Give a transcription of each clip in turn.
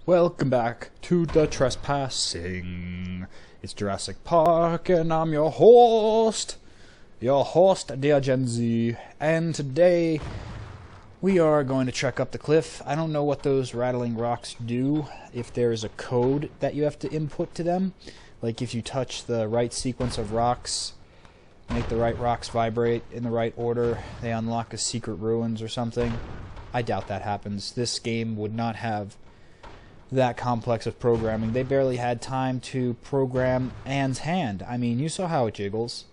Welcome back to the Trespassing. It's Jurassic Park, and I'm your host, DeoGenZ. And today, we are going to trek up the cliff. I don't know what those rattling rocks do, if there's a code that you have to input to them. Like if you touch the right sequence of rocks, make the right rocks vibrate in the right order, they unlock a secret ruins or something. I doubt that happens. This game would not have that complex of programming. They barely had time to program Anne's hand. I mean, you saw how it jiggles.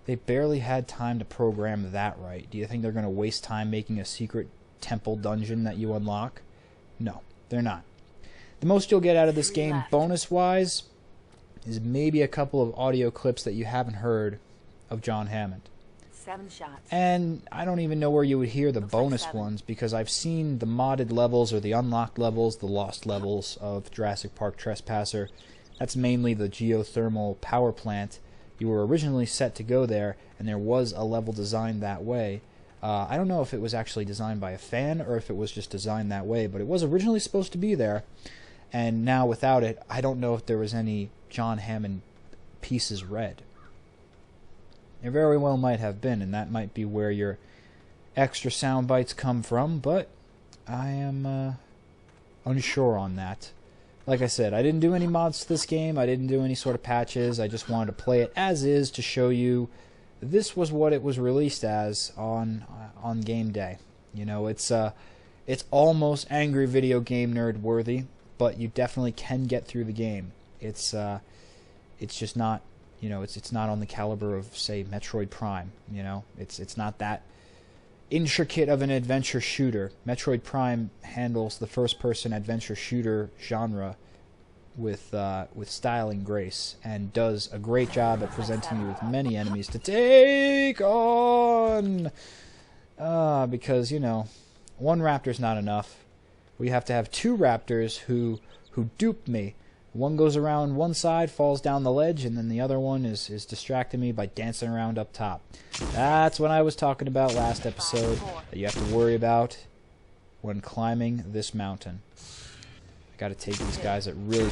They barely had time to program that right. Do you think they're going to waste time making a secret temple dungeon that you unlock? No, they're not. The most you'll get out of this game, bonus-wise, is maybe a couple of audio clips that you haven't heard of John Hammond. 7 shots. And I don't even know where you would hear the bonus ones, because I've seen the modded levels or the unlocked levels, the lost levels of Jurassic Park Trespasser. That's mainly the geothermal power plant. You were originally set to go there, and there was a level designed that way. I don't know if it was actually designed by a fan or if it was just designed that way, but it was originally supposed to be there. And now without it, I don't know if there was any John Hammond pieces read. There very well might have been, and that might be where your extra sound bites come from, but I am unsure on that. Like I said, I didn't do any mods to this game, I didn't do any sort of patches, I just wanted to play it as is to show you this was what it was released as on game day. You know, it's almost Angry Video Game Nerd worthy, but you definitely can get through the game. It's just not, you know, it's not on the caliber of, say, Metroid Prime. You know, it's not that intricate of an adventure shooter. Metroid Prime handles the first-person adventure shooter genre with style and grace, and does a great job at presenting you with many enemies to take on. Because, you know, one raptor's not enough. We have to have 2 raptors who dupe me. One goes around one side, falls down the ledge, and then the other one is distracting me by dancing around up top. That's what I was talking about last episode, that you have to worry about when climbing this mountain. I gotta take these guys at really...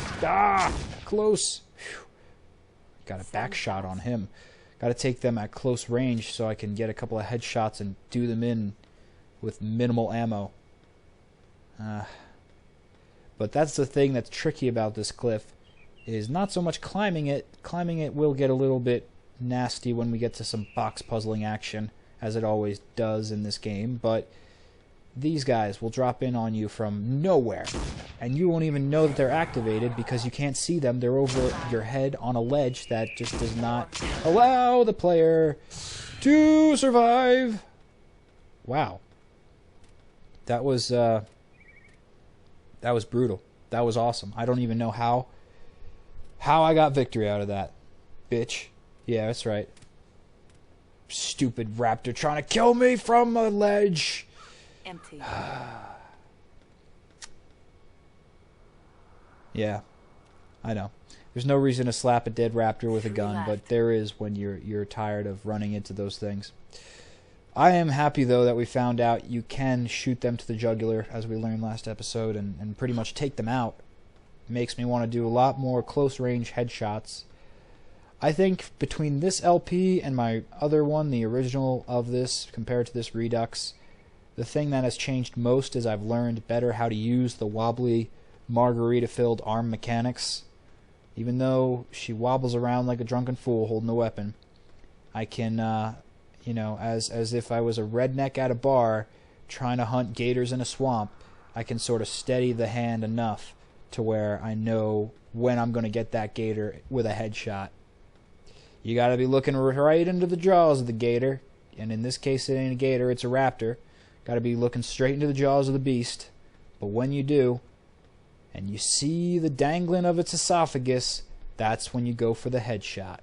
close! Whew. Got a back shot on him. Gotta take them at close range so I can get a couple of headshots and do them in with minimal ammo. But that's the thing that's tricky about this cliff, is not so much climbing it. Climbing it will get a little bit nasty when we get to some box puzzling action, as it always does in this game, but these guys will drop in on you from nowhere, and you won't even know that they're activated because you can't see them. They're over your head on a ledge that just does not allow the player to survive. Wow. That was brutal. That was awesome. I don't even know how I got victory out of that. Bitch. Yeah, that's right. Stupid raptor trying to kill me from a ledge. Empty. Yeah, I know. There's no reason to slap a dead raptor with a gun, but there is when you're tired of running into those things. I am happy, though, that we found out you can shoot them to the jugular, as we learned last episode, and pretty much take them out. It makes me want to do a lot more close-range headshots. I think between this LP and my other one, the original of this, compared to this Redux, the thing that has changed most is I've learned better how to use the wobbly, margarita-filled arm mechanics. Even though she wobbles around like a drunken fool holding a weapon, I can... you know, as if I was a redneck at a bar trying to hunt gators in a swamp, I can sort of steady the hand enough to where I know when I'm going to get that gator with a headshot. You got to be looking right into the jaws of the gator, and in this case it ain't a gator, it's a raptor. Got to be looking straight into the jaws of the beast. But when you do, and you see the dangling of its esophagus, that's when you go for the headshot.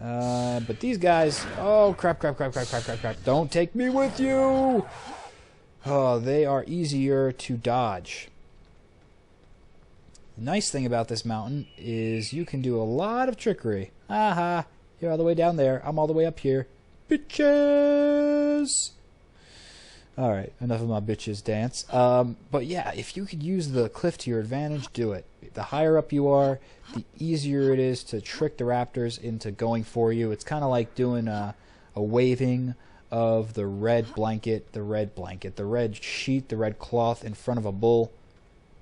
But these guys... Oh, crap. Don't take me with you! Oh, they are easier to dodge. The nice thing about this mountain is you can do a lot of trickery. Aha! You're all the way down there. I'm all the way up here. Bitches! Alright, enough of my bitches dance. But yeah, if you could use the cliff to your advantage, do it. The higher up you are, the easier it is to trick the raptors into going for you. It's kind of like doing a waving of the red sheet, the red cloth in front of a bull.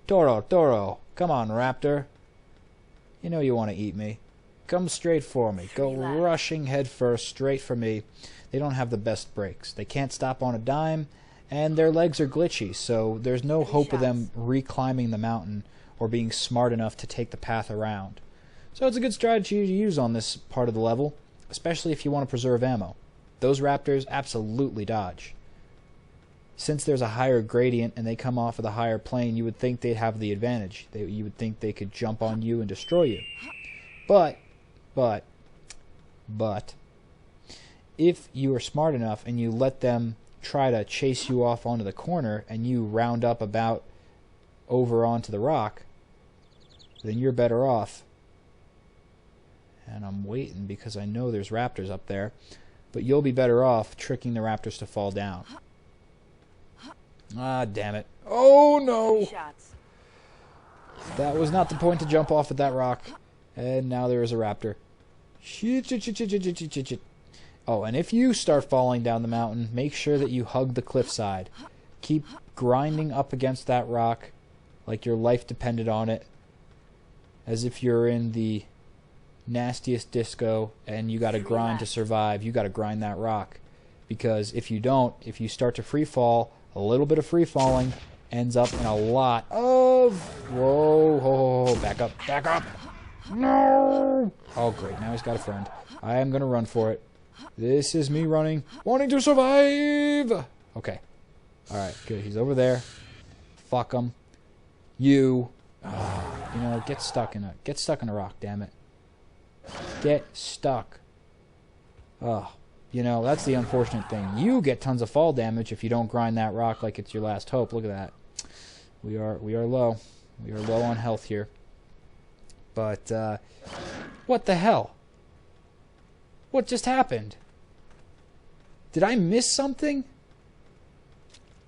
Toro, come on, raptor. You know you want to eat me. Come straight for me. Go rushing headfirst straight for me. They don't have the best brakes. They can't stop on a dime, and their legs are glitchy, so there's no hope of them reclimbing the mountain or being smart enough to take the path around. So it's a good strategy to use on this part of the level, especially if you want to preserve ammo. Those raptors absolutely dodge. Since there's a higher gradient and they come off of the higher plane, you would think they'd have the advantage. You would think they could jump on you and destroy you. But, if you are smart enough and you let them try to chase you off onto the corner and you round up about over onto the rock, then you're better off. And I'm waiting because I know there's raptors up there. But you'll be better off tricking the raptors to fall down. Ah, damn it. Oh, no! That was not the point to jump off at that rock. And now there is a raptor. Shit. Oh, and if you start falling down the mountain, make sure that you hug the cliffside. Keep grinding up against that rock like your life depended on it. As if you're in the nastiest disco and you gotta grind to survive. You gotta grind that rock. Because if you don't, if you start to free fall, a little bit of free falling ends up in a lot of... Whoa, back up. No! Oh, great, now he's got a friend. I am gonna run for it. This is me running, wanting to survive! Okay. Alright, good, he's over there. Fuck him. You. You know, get stuck in a rock, damn it. Get stuck. Oh, you know, that's the unfortunate thing. You get tons of fall damage if you don't grind that rock like it's your last hope. Look at that. We are low. We are low on health here. But what the hell? What just happened? Did I miss something?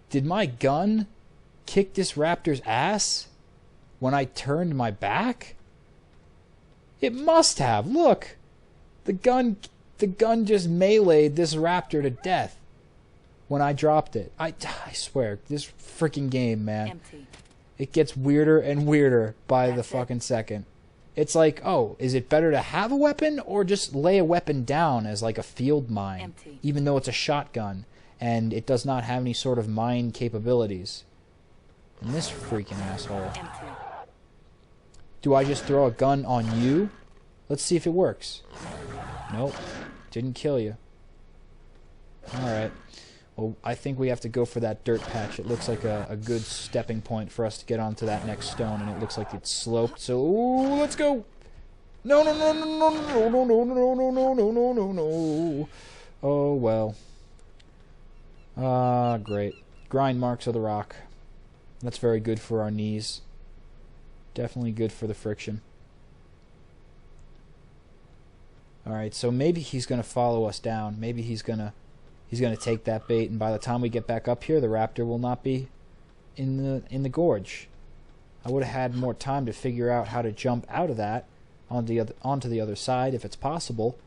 Did my gun kick this raptor's ass when I turned my back? It must have. Look. The gun just meleeed this raptor to death when I dropped it. I swear, this freaking game, man. Empty. It gets weirder and weirder by the fucking second. It's like, oh, is it better to have a weapon or just lay a weapon down as like a field mine? Empty. Even though it's a shotgun and it does not have any sort of mine capabilities. And this freaking asshole. Empty. Do I just throw a gun on you? Let's see if it works. Nope. Didn't kill you. Alright. Well, I think we have to go for that dirt patch. It looks like a good stepping point for us to get onto that next stone, and it looks like it's sloped, so ooh, let's go! No. Oh, well. Ah, great. Grind marks of the rock. That's very good for our knees. Definitely good for the friction. Alright, so maybe he's going to follow us down. Maybe he's going to take that bait, and by the time we get back up here, the raptor will not be in the gorge. I would have had more time to figure out how to jump out of that onto the other side if it's possible.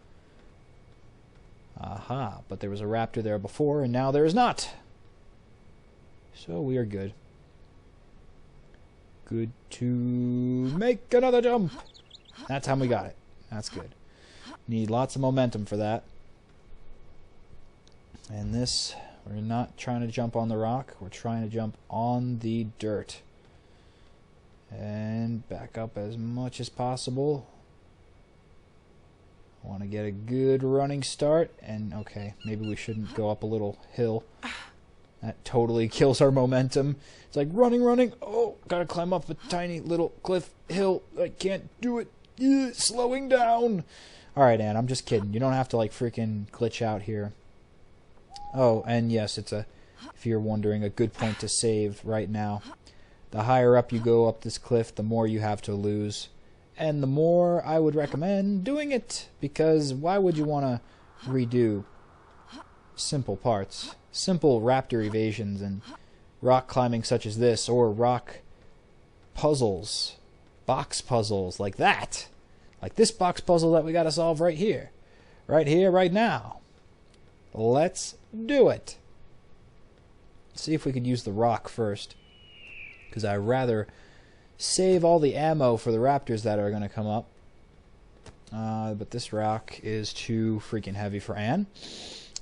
Aha, but there was a raptor there before, and now there is not. So we are good. Good to make another jump. That time we got it. That's good. Need lots of momentum for that. And this, we're not trying to jump on the rock. We're trying to jump on the dirt. And back up as much as possible. I want to get a good running start. And okay, maybe we shouldn't go up a little hill. That totally kills our momentum. It's like running. Oh, gotta climb up a tiny little cliff hill. I can't do it. Slowing down. Alright, Ann, I'm just kidding. You don't have to like freaking glitch out here. Oh, and yes, it's if you're wondering, a good point to save right now. The higher up you go up this cliff, the more you have to lose. And the more I would recommend doing it. Because why would you want to redo simple parts. Simple raptor evasions and rock climbing such as this, or rock puzzles, box puzzles like that. Like this box puzzle that we gotta solve right here. Right here, right now. Let's do it. See if we could use the rock first, because I'd rather save all the ammo for the raptors that are going to come up. But this rock is too freaking heavy for Anne.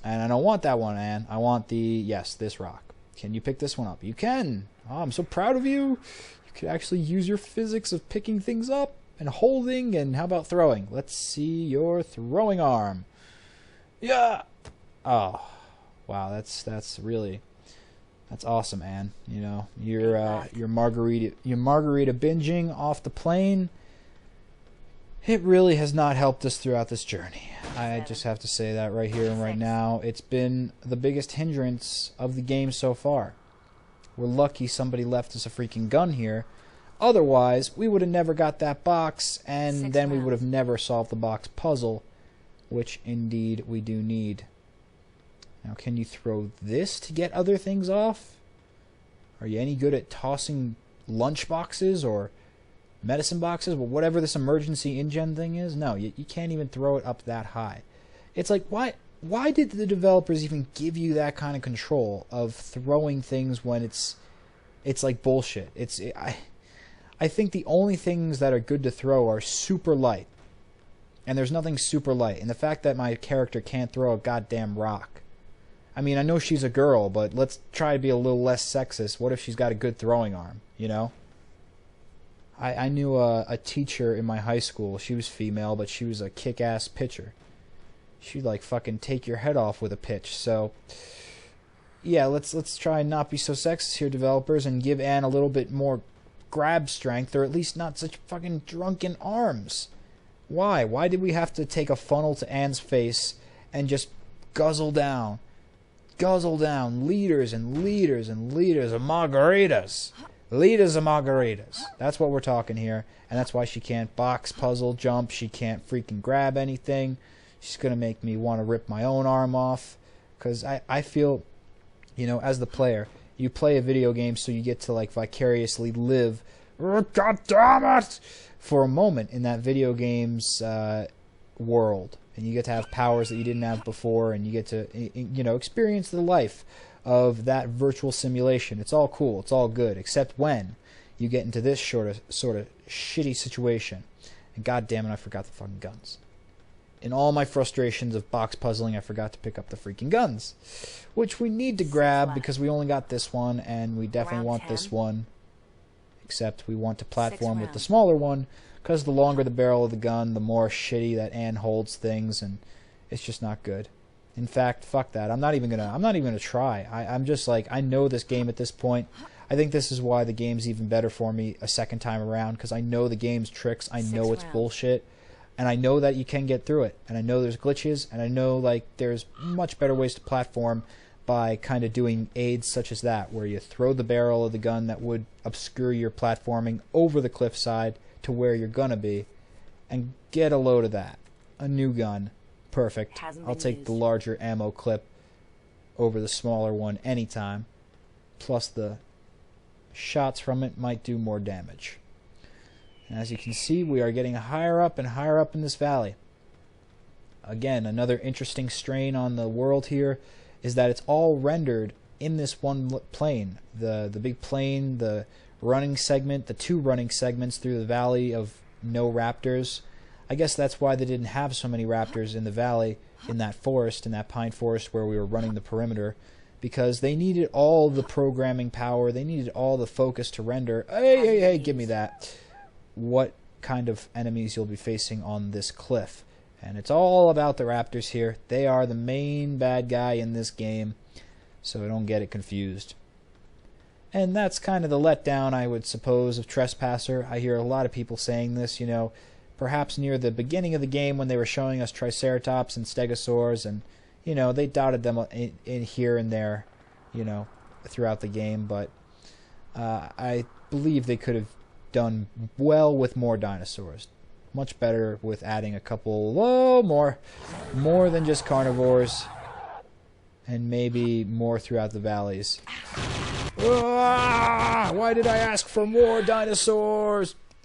And I don't want that one, Anne. I want this rock. Can you pick this one up? You can. Oh, I'm so proud of you. You could actually use your physics of picking things up and holding, and how about throwing? Let's see your throwing arm. Yeah. Oh, wow. That's awesome, Anne. You know, your margarita binging off the plane. It really has not helped us throughout this journey. I just have to say that right here and right now. It's been the biggest hindrance of the game so far. We're lucky somebody left us a freaking gun here. Otherwise, we would have never got that box, and then we would have never solved the box puzzle, which indeed we do need. Now, can you throw this to get other things off? Are you any good at tossing lunch boxes or medicine boxes? Well, whatever this emergency InGen thing is? No, you can't even throw it up that high. It's like, why did the developers even give you that kind of control of throwing things when it's like bullshit? I think the only things that are good to throw are super light. And there's nothing super light. And the fact that my character can't throw a goddamn rock. I mean, I know she's a girl, but let's try to be a little less sexist. What if she's got a good throwing arm, you know? I knew a teacher in my high school. She was female, but she was a kick-ass pitcher. She'd, like, fucking take your head off with a pitch. So, yeah, let's try and not be so sexist here, developers, and give Anne a little bit more grab strength, or at least not such fucking drunken arms. Why? Why did we have to take a funnel to Anne's face and just guzzle down liters and liters and liters of margaritas? Liters of margaritas. That's what we're talking here. And that's why she can't box, puzzle, jump. She can't freaking grab anything. She's going to make me want to rip my own arm off. Because I feel, you know, as the player, you play a video game so you get to, like, vicariously live, God damn it, for a moment in that video game's world. And you get to have powers that you didn't have before, and you get to, you know, experience the life of that virtual simulation. It's all cool, it's all good, except when you get into this sort of shitty situation. And god damn it, I forgot the fucking guns. In all my frustrations of box puzzling, I forgot to pick up the freaking guns, which we need to grab because we only got this one, and we definitely want this one. Except we want to platform with the smaller one, because the longer the barrel of the gun, the more shitty that Anne holds things, and it's just not good. In fact, fuck that. I'm not even gonna try. I'm just like, I know this game at this point. I think this is why the game's even better for me a second time around, because I know the game's tricks. I know it's bullshit, and I know that you can get through it. And I know there's glitches, and I know like there's much better ways to platform by kind of doing aids such as that, where you throw the barrel of the gun that would obscure your platforming over the cliffside to where you're gonna be, and get a load of that. A new gun. Perfect. I'll take the larger ammo clip over the smaller one anytime. Plus the shots from it might do more damage. And as you can see, we are getting higher up and higher up in this valley. Again, another interesting strain on the world here is that it's all rendered in this one plane. The big plane, the running segment, the two running segments through the valley of no raptors. I guess that's why they didn't have so many raptors in the valley, in that forest, in that pine forest where we were running the perimeter, because they needed all the programming power, they needed all the focus to render. Hey, give me that. What kind of enemies you'll be facing on this cliff. And it's all about the raptors here. They are the main bad guy in this game, so don't get it confused. And that's kind of the letdown, I would suppose, of Trespasser. I hear a lot of people saying this, you know, perhaps near the beginning of the game when they were showing us Triceratops and Stegosaurs, and, you know, they dotted them in here and there, you know, throughout the game, but I believe they could have done well with more dinosaurs. Much better with adding a couple, more than just carnivores. and maybe more throughout the valleys. Ah, why did I ask for more dinosaurs?